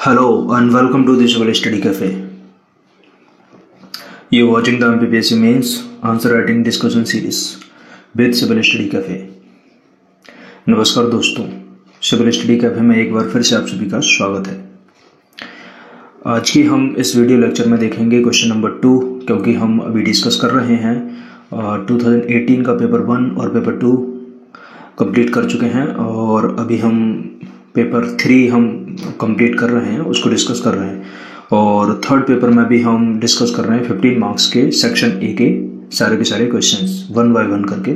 Hello and welcome to the Civil Study Cafe. You're watching the MPPSC Mains Answer Writing Discussion Series with Civil Study Cafe. नमस्कार दोस्तों, civil study cafe में एक बार फिर से आप सभी का स्वागत है। आज की हम इस वीडियो लेक्चर में देखेंगे क्वेश्चन नंबर 2, क्योंकि हम अभी डिस्कस कर रहे हैं 2018 का पेपर 1 और पेपर 2 कंप्लीट कर चुके हैं और अभी हम पेपर 3 हम कंप्लीट कर रहे हैं, उसको डिस्कस कर रहे हैं। और थर्ड पेपर में भी हम डिस्कस कर रहे हैं 15 मार्क्स के सेक्शन ए के सारे क्वेश्चंस 1 बाय 1 करके,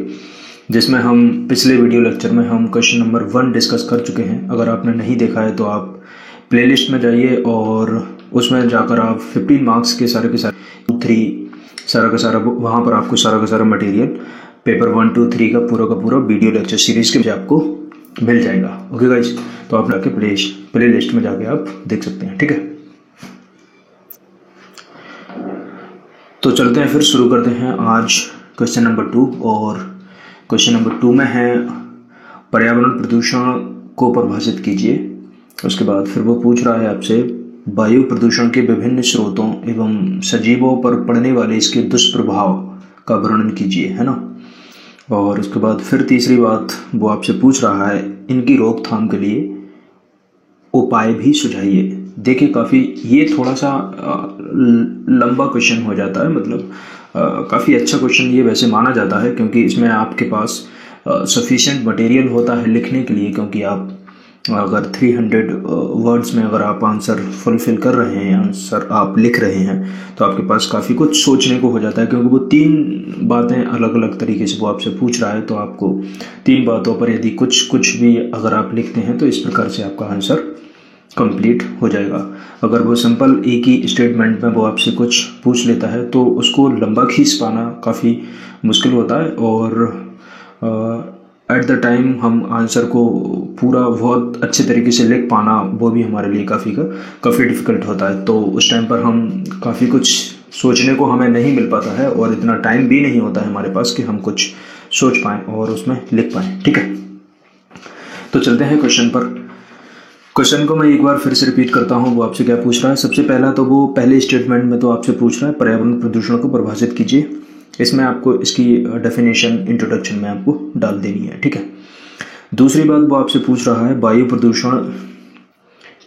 जिसमें हम पिछले वीडियो लेक्चर में हम क्वेश्चन नंबर 1 डिस्कस कर चुके हैं। अगर आपने नहीं देखा है तो आप प्लेलिस्ट में जाइए और उसमें जाकर आप 15 मार्क्स के सारे 3 सारा वहाँ पर आपको सारा मटेरियल पेपर 1, 2, 3 का पूरा वीडियो लेक्चर सीरीज के आपको मिल जाएगा। ओके गाइस, तो आप जाके प्ले लिस्ट में जाके आप देख सकते हैं, ठीक है। तो चलते हैं, फिर शुरू करते हैं आज क्वेश्चन नंबर 2। और क्वेश्चन नंबर 2 में है पर्यावरण प्रदूषण को परिभाषित कीजिए। उसके बाद फिर वो पूछ रहा है आपसे वायु प्रदूषण के विभिन्न स्रोतों एवं सजीवों पर पड़ने वाले इसके दुष्प्रभाव का वर्णन कीजिए, है ना। और उसके बाद फिर तीसरी बात वो आपसे पूछ रहा है इनकी रोकथाम के लिए उपाय भी सुझाइए। देखिए, काफ़ी ये थोड़ा सा लंबा क्वेश्चन हो जाता है, मतलब काफ़ी अच्छा क्वेश्चन ये वैसे माना जाता है, क्योंकि इसमें आपके पास सफिशिएंट मटेरियल होता है लिखने के लिए। क्योंकि आप अगर 300 वर्ड्स में अगर आप आंसर फुलफिल कर रहे हैं, आंसर आप लिख रहे हैं, तो आपके पास काफ़ी कुछ सोचने को हो जाता है। क्योंकि वो 3 बातें अलग अलग तरीके से वो आपसे पूछ रहा है, तो आपको 3 बातों पर यदि कुछ भी अगर आप लिखते हैं तो इस प्रकार से आपका आंसर कंप्लीट हो जाएगा। अगर वो सिंपल एक ही स्टेटमेंट में वो आपसे कुछ पूछ लेता है तो उसको लंबा खींच पाना काफ़ी मुश्किल होता है, और एट द टाइम हम आंसर को पूरा बहुत अच्छे तरीके से लिख पाना वो भी हमारे लिए काफ़ी डिफ़िकल्ट होता है। तो उस टाइम पर हम काफ़ी कुछ सोचने को हमें नहीं मिल पाता है, और इतना टाइम भी नहीं होता है हमारे पास कि हम कुछ सोच पाएँ और उसमें लिख पाएँ, ठीक है। तो चलते हैं क्वेश्चन पर। क्वेश्चन को मैं एक बार फिर से रिपीट करता हूँ। वो आपसे क्या पूछ रहा है, सबसे पहला तो वो पहले स्टेटमेंट में तो आपसे पूछ रहा है पर्यावरण प्रदूषण को परिभाषित कीजिए। इसमें आपको इसकी डेफिनेशन इंट्रोडक्शन में आपको डाल देनी है, ठीक है। दूसरी बात वो आपसे पूछ रहा है वायु प्रदूषण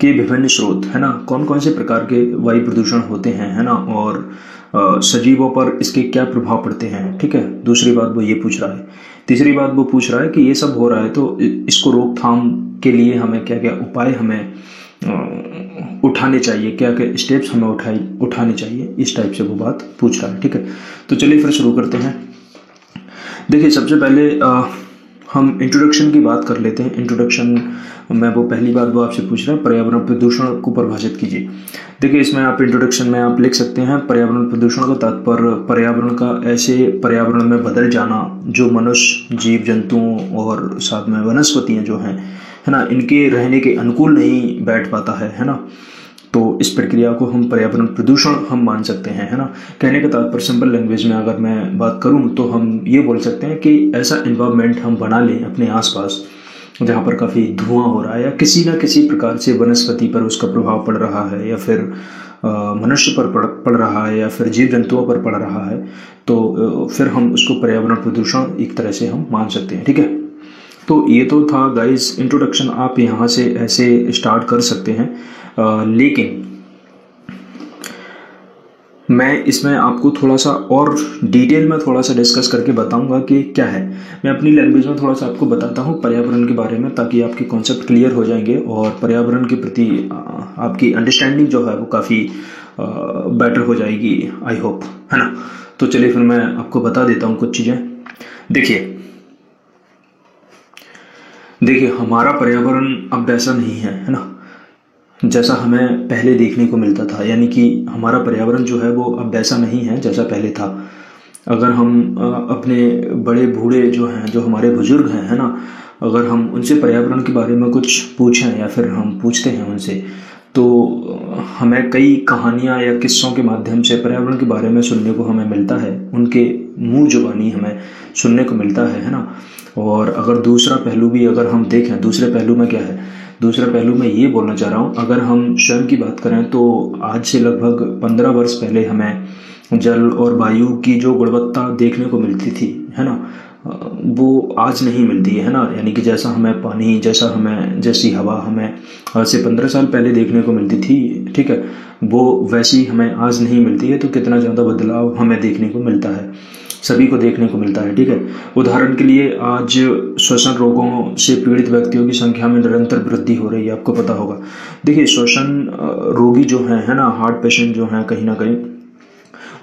के विभिन्न स्रोत, है ना, कौन कौन से प्रकार के वायु प्रदूषण होते हैं, है ना, और सजीवों पर इसके क्या प्रभाव पड़ते हैं, ठीक है। दूसरी बात वो ये पूछ रहा है। तीसरी बात वो पूछ रहा है कि ये सब हो रहा है तो इसको रोकथाम के लिए हमें क्या क्या उपाय हमें उठाने चाहिए, क्या क्या स्टेप्स हमें उठाने चाहिए, इस टाइप से वो बात पूछ रहा है, ठीक है। तो चलिए फिर शुरू करते हैं। देखिए, सबसे पहले हम इंट्रोडक्शन की बात कर लेते हैं। इंट्रोडक्शन में वो पहली बात वो आपसे पूछ रहा है पर्यावरण प्रदूषण को परिभाषित कीजिए। देखिए, इसमें आप इंट्रोडक्शन में आप लिख सकते हैं पर्यावरण प्रदूषण का तात्पर्य पर्यावरण का ऐसे पर्यावरण में बदल जाना जो मनुष्य, जीव जंतुओं और साथ में वनस्पतियाँ जो हैं, है ना, इनके रहने के अनुकूल नहीं बैठ पाता है ना। तो इस प्रक्रिया को हम पर्यावरण प्रदूषण हम मान सकते हैं, है ना। कहने का तात्पर्य सिंपल लैंग्वेज में अगर मैं बात करूं तो हम ये बोल सकते हैं कि ऐसा एनवायरनमेंट हम बना लें अपने आसपास जहां पर काफ़ी धुआं हो रहा है या किसी न किसी प्रकार से वनस्पति पर उसका प्रभाव पड़ रहा है, या फिर मनुष्य पर पड़ रहा है, या फिर जीव जंतुओं पर पड़ रहा है, तो फिर हम उसको पर्यावरण प्रदूषण एक तरह से हम मान सकते हैं, ठीक है। तो ये तो था गाइस इंट्रोडक्शन, आप यहाँ से ऐसे स्टार्ट कर सकते हैं। लेकिन मैं इसमें आपको थोड़ा सा और डिटेल में थोड़ा सा डिस्कस करके बताऊंगा कि क्या है। मैं अपनी लैंग्वेज में थोड़ा सा आपको बताता हूँ पर्यावरण के बारे में, ताकि आपके कॉन्सेप्ट क्लियर हो जाएंगे और पर्यावरण के प्रति आपकी अंडरस्टैंडिंग जो है वो काफ़ी बेटर हो जाएगी, आई होप, है ना। तो चलिए फिर मैं आपको बता देता हूँ कुछ चीज़ें। देखिए, हमारा पर्यावरण अब वैसा नहीं है ना, जैसा हमें पहले देखने को मिलता था। यानी कि हमारा पर्यावरण जो है वो अब वैसा नहीं है जैसा पहले था। अगर हम अपने बड़े बूढ़े जो हैं, जो हमारे बुजुर्ग हैं, है ना, अगर हम उनसे पर्यावरण के बारे में कुछ पूछें या फिर हम पूछते हैं उनसे, तो हमें कई कहानियाँ या किस्सों के माध्यम से पर्यावरण के बारे में सुनने को हमें मिलता है। उनके मुँह जुबानी हमें सुनने को मिलता है ना। और अगर दूसरा पहलू भी अगर हम देखें, दूसरे पहलू में क्या है, दूसरा पहलू मैं ये बोलना चाह रहा हूँ, अगर हम स्वयं की बात करें तो आज से लगभग 15 वर्ष पहले हमें जल और वायु की जो गुणवत्ता देखने को मिलती थी, है ना, वो आज नहीं मिलती है ना। यानी कि जैसा हमें पानी, जैसी हवा हमें आज से 15 साल पहले देखने को मिलती थी, ठीक है, वो वैसी हमें आज नहीं मिलती है। तो कितना ज़्यादा बदलाव हमें देखने को मिलता है, सभी को देखने को मिलता है, ठीक है। उदाहरण के लिए आज श्वसन रोगों से पीड़ित व्यक्तियों की संख्या में निरंतर वृद्धि हो रही है, आपको पता होगा। देखिए श्वसन रोगी जो हैं, है ना, हार्ट पेशेंट जो हैं, कहीं ना कहीं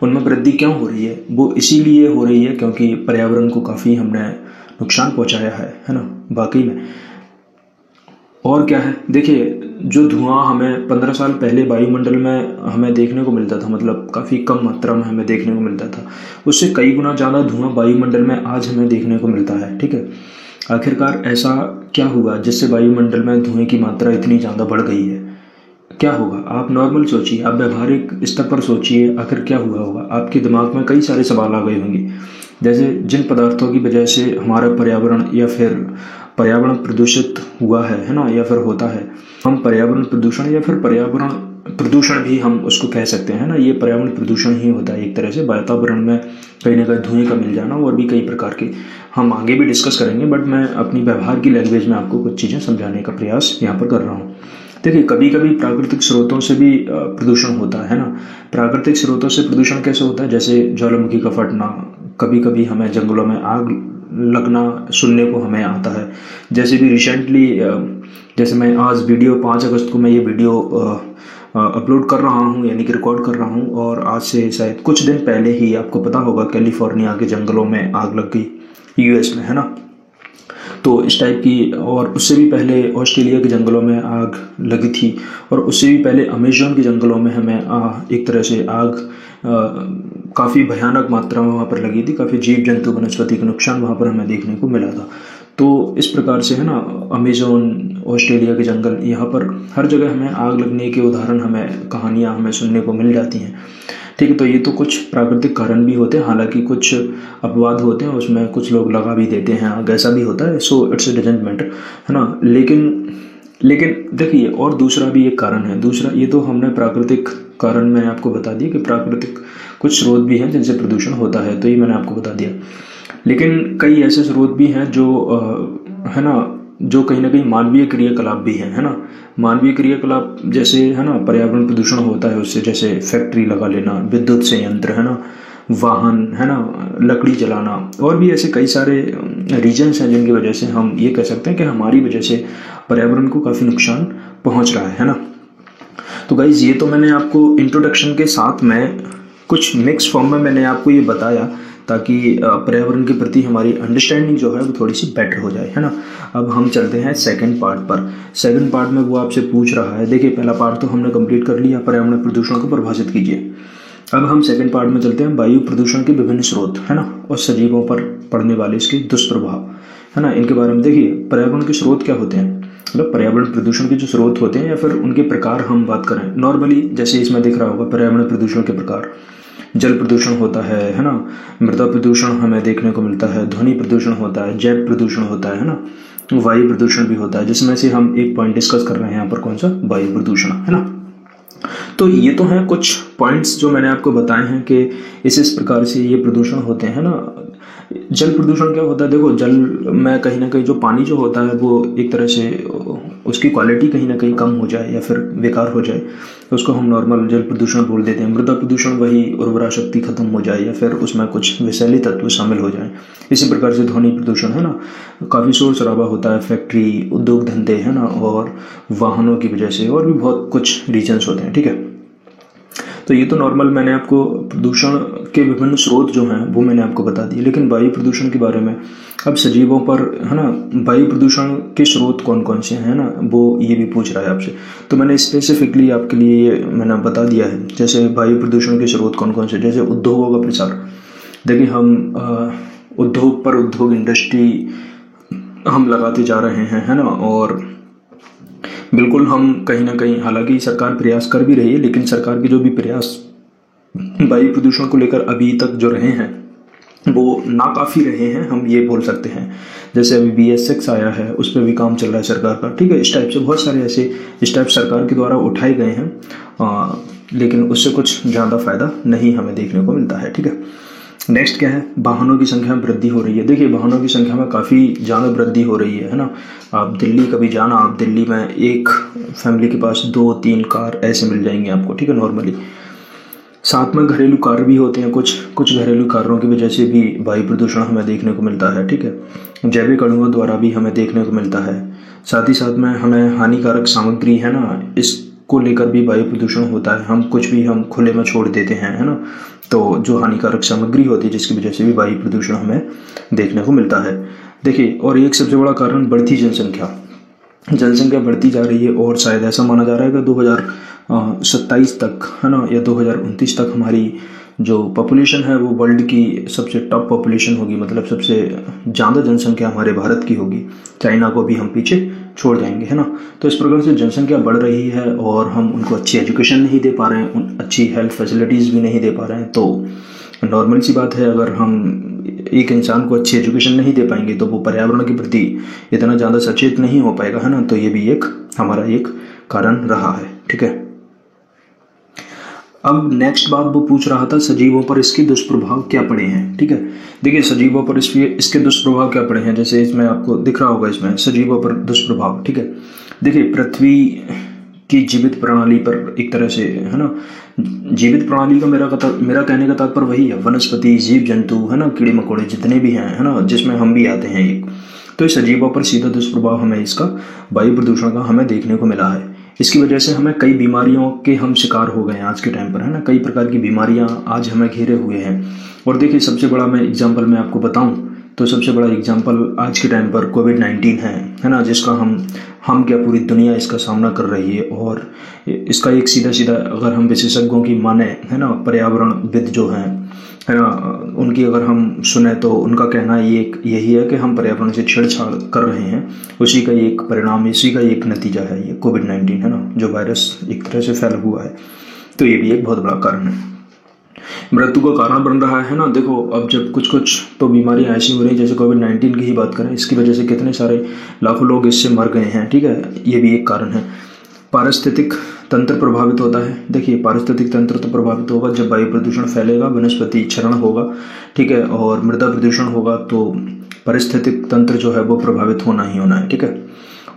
उनमें वृद्धि क्यों हो रही है? वो इसीलिए हो रही है क्योंकि पर्यावरण को काफ़ी हमने नुकसान पहुंचाया है ना, वाकई में। और क्या है, देखिए जो धुआं हमें 15 साल पहले वायुमंडल में हमें देखने को मिलता था, मतलब काफ़ी कम मात्रा में हमें देखने को मिलता था, उससे कई गुना ज़्यादा धुआं वायुमंडल में आज हमें देखने को मिलता है, ठीक है। आखिरकार ऐसा क्या हुआ जिससे वायुमंडल में धुएं की मात्रा इतनी ज़्यादा बढ़ गई है? क्या होगा? आप नॉर्मल सोचिए, आप व्यवहारिक स्तर पर सोचिए, आखिर क्या हुआ होगा? आपके दिमाग में कई सारे सवाल आ गए होंगे, जैसे जिन पदार्थों की वजह से हमारा पर्यावरण या फिर पर्यावरण प्रदूषित हुआ है ना, या फिर होता है। हम पर्यावरण प्रदूषण या फिर पर्यावरण प्रदूषण भी हम उसको कह सकते हैं ना, ये पर्यावरण प्रदूषण ही होता है एक तरह से। वातावरण में कहीं ना कहीं धुएं का मिल जाना और भी कई प्रकार के हम आगे भी डिस्कस करेंगे, बट मैं अपनी व्यवहार की लैंग्वेज में आपको कुछ चीज़ें समझाने का प्रयास यहाँ पर कर रहा हूँ। देखिए कभी कभी प्राकृतिक स्रोतों से भी प्रदूषण होता है ना। प्राकृतिक स्रोतों से प्रदूषण कैसे होता है? जैसे ज्वालामुखी का फटना, कभी कभी हमें जंगलों में आग लगना सुनने को हमें आता है। जैसे भी रिसेंटली, जैसे मैं आज वीडियो 5 अगस्त को मैं ये वीडियो अपलोड कर रहा हूँ, यानी कि रिकॉर्ड कर रहा हूँ, और आज से शायद कुछ दिन पहले ही आपको पता होगा कैलिफोर्निया के जंगलों में आग लग गई, यूएस में, है ना। तो इस टाइप की, और उससे भी पहले ऑस्ट्रेलिया के जंगलों में आग लगी थी, और उससे भी पहले अमेज़न के जंगलों में हमें एक तरह से आग काफ़ी भयानक मात्रा में वहाँ पर लगी थी। काफ़ी जीव जंतु वनस्पति का नुकसान वहाँ पर हमें देखने को मिला था। तो इस प्रकार से, है ना, अमेज़न, ऑस्ट्रेलिया के जंगल, यहाँ पर हर जगह हमें आग लगने के उदाहरण, हमें कहानियाँ हमें सुनने को मिल जाती हैं, ठीक है। तो ये तो कुछ प्राकृतिक कारण भी होते हैं, हालांकि कुछ अपवाद होते हैं, उसमें कुछ लोग लगा भी देते हैं आग, ऐसा भी होता है। सो इट्स डजंट मैटर, है ना। लेकिन देखिए, और दूसरा भी एक कारण है। दूसरा, ये तो हमने प्राकृतिक कारण मैंने आपको बता दिया कि प्राकृतिक कुछ स्रोत भी हैं जिनसे प्रदूषण होता है, तो ये मैंने आपको बता दिया। लेकिन कई ऐसे स्रोत भी हैं जो है ना, जो कहीं ना कहीं मानवीय क्रियाकलाप भी हैं, है ना। मानवीय क्रियाकलाप जैसे, है ना, पर्यावरण प्रदूषण होता है उससे, जैसे फैक्ट्री लगा लेना, विद्युत संयंत्र, है ना, वाहन, है ना, लकड़ी जलाना, और भी ऐसे कई सारे रीजन्स हैं जिनकी वजह से हम ये कह सकते हैं कि हमारी वजह से पर्यावरण को काफ़ी नुकसान पहुंच रहा है ना। तो गाइज, ये तो मैंने आपको इंट्रोडक्शन के साथ में कुछ मिक्स फॉर्म में मैंने आपको ये बताया, ताकि पर्यावरण के प्रति हमारी अंडरस्टैंडिंग जो है वो थोड़ी सी बेटर हो जाए, है ना। अब हम चलते हैं सेकंड पार्ट पर। सेकंड पार्ट में वो आपसे पूछ रहा है, देखिए पहला पार्ट तो हमने कंप्लीट कर लिया, पर्यावरण प्रदूषण को परिभाषित कीजिए। अब हम सेकंड पार्ट में चलते हैं, वायु प्रदूषण के विभिन्न स्रोत, है ना, और सजीवों पर पड़ने वाले इसके दुष्प्रभाव, है ना, इनके बारे में। देखिए पर्यावरण के स्रोत क्या होते हैं, मतलब पर्यावरण प्रदूषण के जो स्रोत होते हैं या फिर उनके प्रकार हम बात करें नॉर्मली, जैसे इसमें दिख रहा होगा पर्यावरण प्रदूषण के प्रकार। जल प्रदूषण होता है ना, मृदा प्रदूषण हमें देखने को मिलता है, ध्वनि प्रदूषण होता है, जैव प्रदूषण होता है ना, वायु प्रदूषण भी होता है, जिसमें से हम एक पॉइंट डिस्कस कर रहे हैं यहाँ पर, कौन सा? वायु प्रदूषण, है ना। तो ये तो हैं कुछ पॉइंट्स जो मैंने आपको बताए हैं कि इस प्रकार से ये प्रदूषण होते हैं ना। जल प्रदूषण क्या होता है? देखो, जल में कहीं ना कहीं जो पानी जो होता है वो एक तरह से उसकी क्वालिटी कहीं ना कहीं कम हो जाए या फिर बेकार हो जाए, तो उसको हम नॉर्मल जल प्रदूषण बोल देते हैं। मृदा प्रदूषण वही उर्वरा शक्ति खत्म हो जाए या फिर उसमें कुछ विषैले तत्व शामिल हो जाए। इसी प्रकार से ध्वनि प्रदूषण, है ना, काफ़ी शोर शराबा होता है, फैक्ट्री, उद्योग धंधे, है ना, और वाहनों की वजह से, और भी बहुत कुछ रीजन्स होते हैं, ठीक है। तो ये तो नॉर्मल मैंने आपको प्रदूषण के विभिन्न स्रोत जो हैं वो मैंने आपको बता दिए। लेकिन वायु प्रदूषण के बारे में, अब सजीवों पर, है ना, वायु प्रदूषण के स्रोत कौन कौन से हैं ना, वो ये भी पूछ रहा है आपसे। तो मैंने स्पेसिफिकली आपके लिए ये मैंने बता दिया है। जैसे वायु प्रदूषण के स्रोत कौन कौन से, जैसे उद्योगों का प्रसार। देखिए हम उद्योग पर उद्योग, इंडस्ट्री हम लगाते जा रहे हैं, है ना, और बिल्कुल हम कहीं ना कहीं, हालांकि सरकार प्रयास कर भी रही है, लेकिन सरकार के जो भी प्रयास वायु प्रदूषण को लेकर अभी तक जो रहे हैं वो नाकाफ़ी रहे हैं, हम ये बोल सकते हैं। जैसे अभी BS6 आया है, उस पर भी काम चल रहा है सरकार का, ठीक है। इस टाइप से बहुत सारे ऐसे स्टेप सरकार के द्वारा उठाए गए हैं, लेकिन उससे कुछ ज़्यादा फ़ायदा नहीं हमें देखने को मिलता है, ठीक है। नेक्स्ट क्या है, वाहनों की संख्या में वृद्धि हो रही है। देखिए वाहनों की संख्या में काफ़ी ज़्यादा वृद्धि हो रही है ना। आप दिल्ली कभी जाना, आप दिल्ली में एक फैमिली के पास 2-3 कार ऐसे मिल जाएंगे आपको, ठीक है, नॉर्मली। साथ में घरेलू कार भी होते हैं, कुछ घरेलू कारों की वजह से भी वायु प्रदूषण हमें देखने को मिलता है, ठीक है। जैविक अणुओं द्वारा भी हमें देखने को मिलता है। साथ ही साथ में हमें हानिकारक सामग्री है ना, इसको लेकर भी वायु प्रदूषण होता है। हम कुछ भी हम खुले में छोड़ देते हैं, है ना, तो जो हानिकारक सामग्री होती है जिसकी वजह से भी वायु प्रदूषण हमें देखने को मिलता है। देखिए, और एक सबसे बड़ा कारण बढ़ती जनसंख्या बढ़ती जा रही है, और शायद ऐसा माना जा रहा है कि 2027 तक, है ना, या 2029 तक हमारी जो पॉपुलेशन है वो वर्ल्ड की सबसे टॉप पॉपुलेशन होगी, मतलब सबसे ज़्यादा जनसंख्या हमारे भारत की होगी। चाइना को भी हम पीछे छोड़ जाएंगे, है ना। तो इस प्रकार से जनसंख्या बढ़ रही है और हम उनको अच्छी एजुकेशन नहीं दे पा रहे हैं, अच्छी हेल्थ फैसिलिटीज़ भी नहीं दे पा रहे हैं। तो नॉर्मल सी बात है, अगर हम एक इंसान को अच्छी एजुकेशन नहीं दे पाएंगे तो वो पर्यावरण के प्रति इतना ज़्यादा सचेत नहीं हो पाएगा, है ना। तो ये भी एक हमारा एक कारण रहा है, ठीक है। अब नेक्स्ट बात वो पूछ रहा था, सजीवों पर इसके दुष्प्रभाव क्या पड़े हैं, ठीक है। देखिए सजीवों पर इसके दुष्प्रभाव क्या पड़े हैं, जैसे इसमें आपको दिख रहा होगा, इसमें सजीवों पर दुष्प्रभाव, ठीक है। देखिए पृथ्वी की जीवित प्रणाली पर एक तरह से, है ना, जीवित प्रणाली का मेरा कहने का तात्पर्य वही है, वनस्पति, जीव जंतु, है ना, कीड़े मकोड़े जितने भी हैं, है ना, जिसमें हम भी आते हैं एक। तो इस सजीवों पर सीधा दुष्प्रभाव हमें इसका वायु प्रदूषण का हमें देखने को मिला है। इसकी वजह से हमें कई बीमारियों के हम शिकार हो गए हैं आज के टाइम पर, है ना। कई प्रकार की बीमारियां आज हमें घेरे हुए हैं। और देखिए सबसे बड़ा मैं एग्जांपल मैं आपको बताऊं तो सबसे बड़ा एग्जांपल आज के टाइम पर कोविड-19 है ना, जिसका हम क्या पूरी दुनिया इसका सामना कर रही है। और इसका एक सीधा अगर हम विशेषज्ञों की माने, है ना, पर्यावरणविद जो हैं, है ना, उनकी अगर हम सुने तो उनका कहना यही है कि हम पर्यावरण से छेड़छाड़ कर रहे हैं। उसी का एक परिणाम, इसी का एक नतीजा है ये कोविड-19, है ना, जो वायरस एक तरह से फैला हुआ है। तो ये भी एक बहुत बड़ा कारण है, मृत्यु का कारण बन रहा है ना। देखो अब जब कुछ तो बीमारियां ऐसी हो रही हैं, जैसे कोविड-19 की ही बात करें, इसकी वजह से कितने सारे लाखों लोग इससे मर गए हैं, ठीक है। ये भी एक कारण है। पारिस्थितिक तंत्र प्रभावित होता है। देखिए पारिस्थितिक तंत्र तो प्रभावित होगा जब वायु प्रदूषण फैलेगा, वनस्पति क्षरण होगा, ठीक है, और मृदा प्रदूषण होगा, तो पारिस्थितिक तंत्र जो है वो प्रभावित होना ही होना है, ठीक है।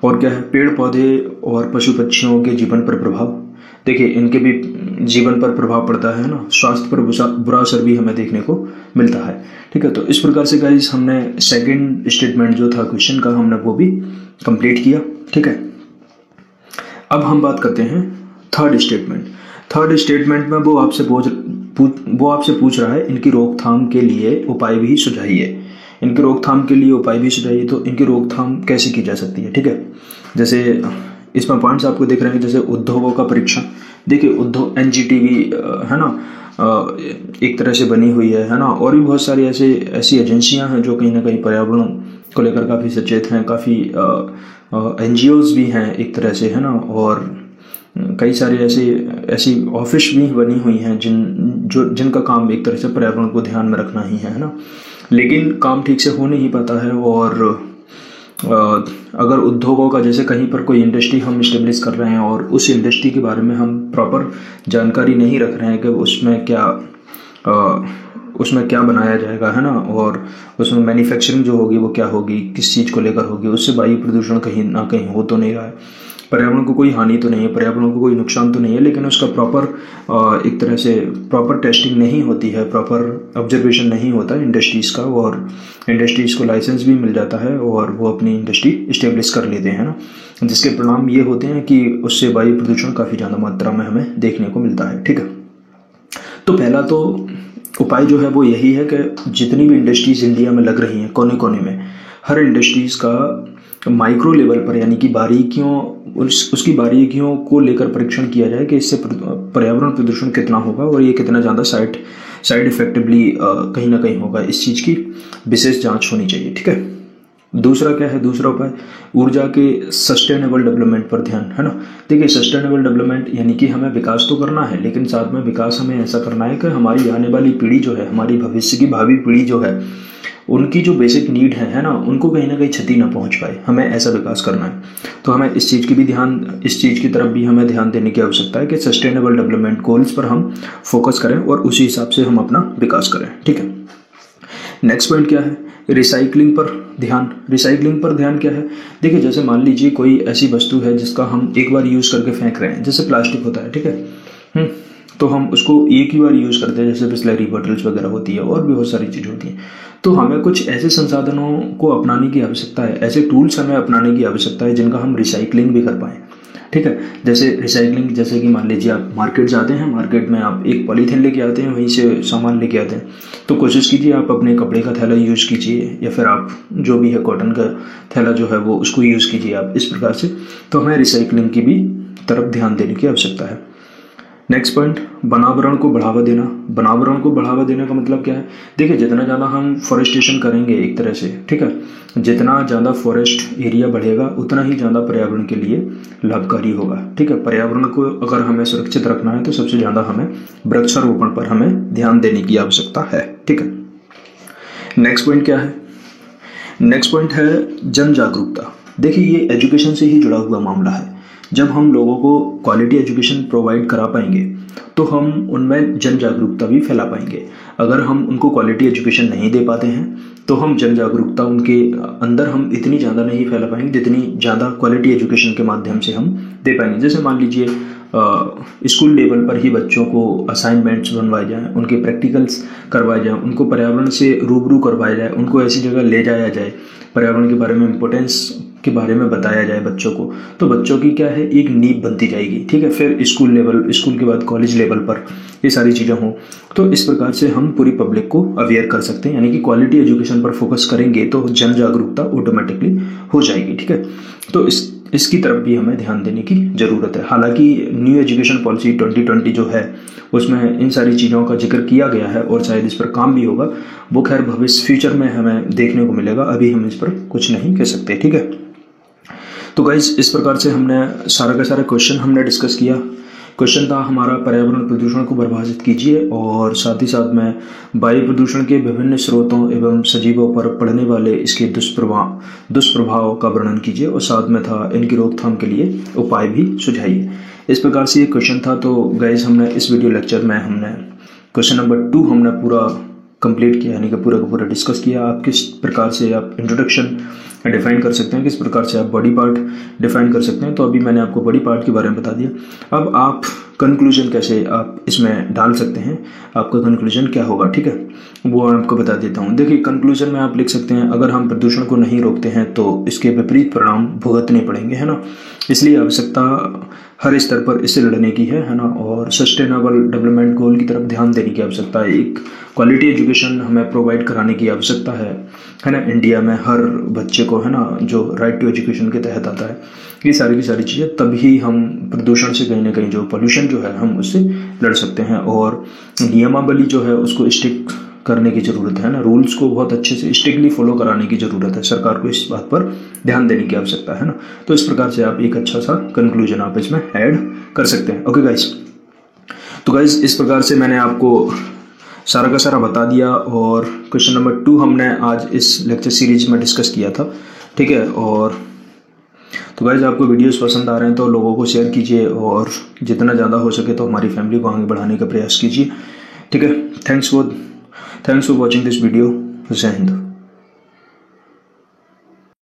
और क्या है, पेड़ पौधे और पशु पक्षियों के जीवन पर प्रभाव। देखिए इनके भी जीवन पर प्रभाव पड़ता है ना, स्वास्थ्य पर बुरा असर भी हमें देखने को मिलता है, ठीक है। तो इस प्रकार से गाइस हमने सेकंड स्टेटमेंट जो था क्वेश्चन का, हमने वो भी कंप्लीट किया, ठीक है। अब हम बात करते हैं थर्ड स्टेटमेंट में वो आपसे पूछ रहा है, इनकी रोकथाम के लिए उपाय भी सुझाइए। इनकी रोकथाम के लिए उपाय भी सुझाइए, तो इनकी रोकथाम कैसे की जा सकती है, ठीक है। जैसे इसमें पॉइंट्स आपको दिख रहे हैं, जैसे उद्योगों का परीक्षण। देखिए उद्योग NGTV है ना, एक तरह से बनी हुई है ना, और भी बहुत सारी ऐसी एजेंसियां हैं जो कहीं ना कहीं पर्यावरण को लेकर काफ़ी सचेत हैं, काफ़ी NGOs भी हैं एक तरह से, है ना, और कई सारी ऐसी ऑफिस भी बनी हुई हैं जिनका काम एक तरह से पर्यावरण को ध्यान में रखना ही है ना, लेकिन काम ठीक से हो नहीं पाता है। और अगर उद्योगों का, जैसे कहीं पर कोई इंडस्ट्री हम इस्टेब्लिश कर रहे हैं और उस इंडस्ट्री के बारे में हम प्रॉपर जानकारी नहीं रख रहे हैं कि उसमें क्या बनाया जाएगा, है ना, और उसमें मैन्युफैक्चरिंग जो होगी वो क्या होगी, किस चीज़ को लेकर होगी, उससे वायु प्रदूषण कहीं ना कहीं हो तो नहीं रहा है, पर्यावरण को कोई हानि तो नहीं है, पर्यावरण को कोई नुकसान तो नहीं है, लेकिन उसका प्रॉपर एक तरह से प्रॉपर टेस्टिंग नहीं होती है, प्रॉपर ऑब्जर्वेशन नहीं होता है इंडस्ट्रीज़ का, और इंडस्ट्रीज़ को लाइसेंस भी मिल जाता है और वो अपनी इंडस्ट्री इस्टेब्लिश कर लेते हैं ना, जिसके परिणाम ये होते हैं कि उससे वायु प्रदूषण काफ़ी ज़्यादा मात्रा में हमें देखने को मिलता है, ठीक है। तो पहला तो उपाय जो है वो यही है कि जितनी भी इंडस्ट्रीज़ इंडिया में लग रही हैं कोने कोने में, हर इंडस्ट्रीज़ का माइक्रो लेवल पर, यानी कि उसकी बारीकियों को लेकर परीक्षण किया जाए कि इससे पर्यावरण प्रदूषण कितना होगा और ये कितना ज़्यादा साइड इफेक्टिवली कहीं ना कहीं होगा। इस चीज़ की विशेष जांच होनी चाहिए, ठीक है। दूसरा क्या है, दूसरा उपाय ऊर्जा के सस्टेनेबल डेवलपमेंट पर ध्यान, है ना। देखिए सस्टेनेबल डेवलपमेंट यानी कि हमें विकास तो करना है, लेकिन साथ में विकास हमें ऐसा करना है कि हमारी आने वाली पीढ़ी जो है, हमारी भविष्य की भावी पीढ़ी जो है, उनकी जो बेसिक नीड है ना, उनको कहीं ना कहीं क्षति ना पहुंच पाए, हमें ऐसा विकास करना है। तो हमें इस चीज़ की तरफ भी हमें ध्यान देने की आवश्यकता है कि सस्टेनेबल डेवलपमेंट गोल्स पर हम फोकस करें और उसी हिसाब से हम अपना विकास करें, ठीक है। नेक्स्ट पॉइंट क्या है, रिसाइकलिंग पर ध्यान। रिसाइकलिंग पर ध्यान क्या है, देखिए जैसे मान लीजिए कोई ऐसी वस्तु है जिसका हम एक बार यूज़ करके फेंक रहे हैं, जैसे प्लास्टिक होता है, ठीक है, तो हम उसको एक ही बार यूज़ करते हैं, जैसे बिस्लरी बॉटल्स वगैरह होती है और भी बहुत सारी चीज़ होती हैं। तो हमें कुछ ऐसे संसाधनों को अपनाने की आवश्यकता है, ऐसे टूल्स हमें अपनाने की आवश्यकता है जिनका हम रिसाइकलिंग भी कर पाएँ, ठीक है। जैसे रिसाइकलिंग, जैसे कि मान लीजिए आप मार्केट जाते हैं, मार्केट में आप एक पॉलीथीन लेके आते हैं, वहीं से सामान लेके आते हैं, तो कोशिश कीजिए आप अपने कपड़े का थैला यूज़ कीजिए, या फिर आप जो भी है कॉटन का थैला जो है वो उसको यूज़ कीजिए आप, इस प्रकार से। तो हमें रिसाइकलिंग की भी तरफ ध्यान देने की आवश्यकता है। नेक्स्ट पॉइंट, वनावरण को बढ़ावा देना। वनावरण को बढ़ावा देने का मतलब क्या है, देखिए जितना ज़्यादा हम फॉरेस्टेशन करेंगे एक तरह से, ठीक है, जितना ज़्यादा फॉरेस्ट एरिया बढ़ेगा उतना ही ज़्यादा पर्यावरण के लिए लाभकारी होगा, ठीक है। पर्यावरण को अगर हमें सुरक्षित रखना है तो सबसे ज़्यादा हमें वृक्षारोपण पर हमें ध्यान देने की आवश्यकता है, ठीक है। नेक्स्ट पॉइंट क्या है, नेक्स्ट पॉइंट है जन जागरूकता। देखिए ये एजुकेशन से ही जुड़ा हुआ मामला है। जब हम लोगों को क्वालिटी एजुकेशन प्रोवाइड करा पाएंगे तो हम उनमें जन जागरूकता भी फैला पाएंगे। अगर हम उनको क्वालिटी एजुकेशन नहीं दे पाते हैं तो हम जन जागरूकता उनके अंदर हम इतनी ज़्यादा नहीं फैला पाएंगे जितनी ज़्यादा क्वालिटी एजुकेशन के माध्यम से हम दे पाएंगे। जैसे मान लीजिए स्कूल लेवल पर ही बच्चों को असाइनमेंट्स बनवाए जाएँ, उनके प्रैक्टिकल्स करवाए जाएँ, उनको पर्यावरण से रूबरू करवाया जाए, उनको ऐसी जगह ले जाया जाए, पर्यावरण के बारे में इम्पोर्टेंस के बारे में बताया जाए बच्चों को, तो बच्चों की क्या है एक नींव बनती जाएगी, ठीक है। फिर स्कूल लेवल, स्कूल के बाद कॉलेज लेवल पर ये सारी चीज़ें हों, तो इस प्रकार से हम पूरी पब्लिक को अवेयर कर सकते हैं। यानी कि क्वालिटी एजुकेशन पर फोकस करेंगे तो जन जागरूकता ऑटोमेटिकली हो जाएगी, ठीक है। तो इसकी तरफ भी हमें ध्यान देने की ज़रूरत है। हालांकि न्यू एजुकेशन पॉलिसी 2020 जो है उसमें इन सारी चीज़ों का जिक्र किया गया है और शायद इस पर काम भी होगा, वो खैर भविष्य फ्यूचर में हमें देखने को मिलेगा, अभी हम इस पर कुछ नहीं कह सकते, ठीक है। तो गाइज इस प्रकार से हमने सारा का सारा क्वेश्चन हमने डिस्कस किया। क्वेश्चन था हमारा पर्यावरण प्रदूषण को परिभाषित कीजिए, और साथ ही साथ में वायु प्रदूषण के विभिन्न स्रोतों एवं सजीवों पर पड़ने वाले इसके दुष्प्रभाव का वर्णन कीजिए, और साथ में था इनकी रोकथाम के लिए उपाय भी सुझाइए। इस प्रकार से ये क्वेश्चन था। तो गाइज हमने इस वीडियो लेक्चर में हमने क्वेश्चन नंबर 2 हमने पूरा कंप्लीट किया, यानी कि पूरा का पूरा डिस्कस किया। आप किस प्रकार से आप इंट्रोडक्शन डिफाइन कर सकते हैं, किस प्रकार से आप बॉडी पार्ट डिफाइन कर सकते हैं, तो अभी मैंने आपको बॉडी पार्ट के बारे में बता दिया। अब आप कंक्लूजन कैसे आप इसमें डाल सकते हैं, आपका कंक्लूजन क्या होगा, ठीक है, वो मैं आपको बता देता हूँ। देखिए कंक्लूजन में आप लिख सकते हैं, अगर हम प्रदूषण को नहीं रोकते हैं तो इसके विपरीत परिणाम भुगतने पड़ेंगे, है ना। इसलिए आवश्यकता हर स्तर पर इससे लड़ने की है ना, और सस्टेनेबल डेवलपमेंट गोल की तरफ ध्यान देने की आवश्यकता है। एक क्वालिटी एजुकेशन हमें प्रोवाइड कराने की आवश्यकता है ना। इंडिया में हर बच्चे को, है ना, जो राइट टू एजुकेशन के तहत आता है, ये सारी की सारी चीज़ें, तभी हम प्रदूषण से कहीं ना कहीं जो पोल्यूशन जो है हम उससे लड़ सकते हैं। और नियमावली जो है उसको स्ट्रिक्ट करने की ज़रूरत है ना, रूल्स को बहुत अच्छे से स्ट्रिक्टली फॉलो कराने की ज़रूरत है। सरकार को इस बात पर ध्यान देने की आवश्यकता है ना। तो इस प्रकार से आप एक अच्छा सा कंक्लूजन आप इसमें ऐड कर सकते हैं। ओके गाइस, तो गाइस इस प्रकार से मैंने आपको सारा का सारा बता दिया, और क्वेश्चन नंबर 2 हमने आज इस लेक्चर सीरीज में डिस्कस किया था, ठीक है। और तो गाइस आपको वीडियोस पसंद आ रहे हैं तो लोगों को शेयर कीजिए, और जितना ज़्यादा हो सके तो हमारी फैमिली को आगे बढ़ाने का प्रयास कीजिए, ठीक है। Thanks for watching this video. जय हिंद।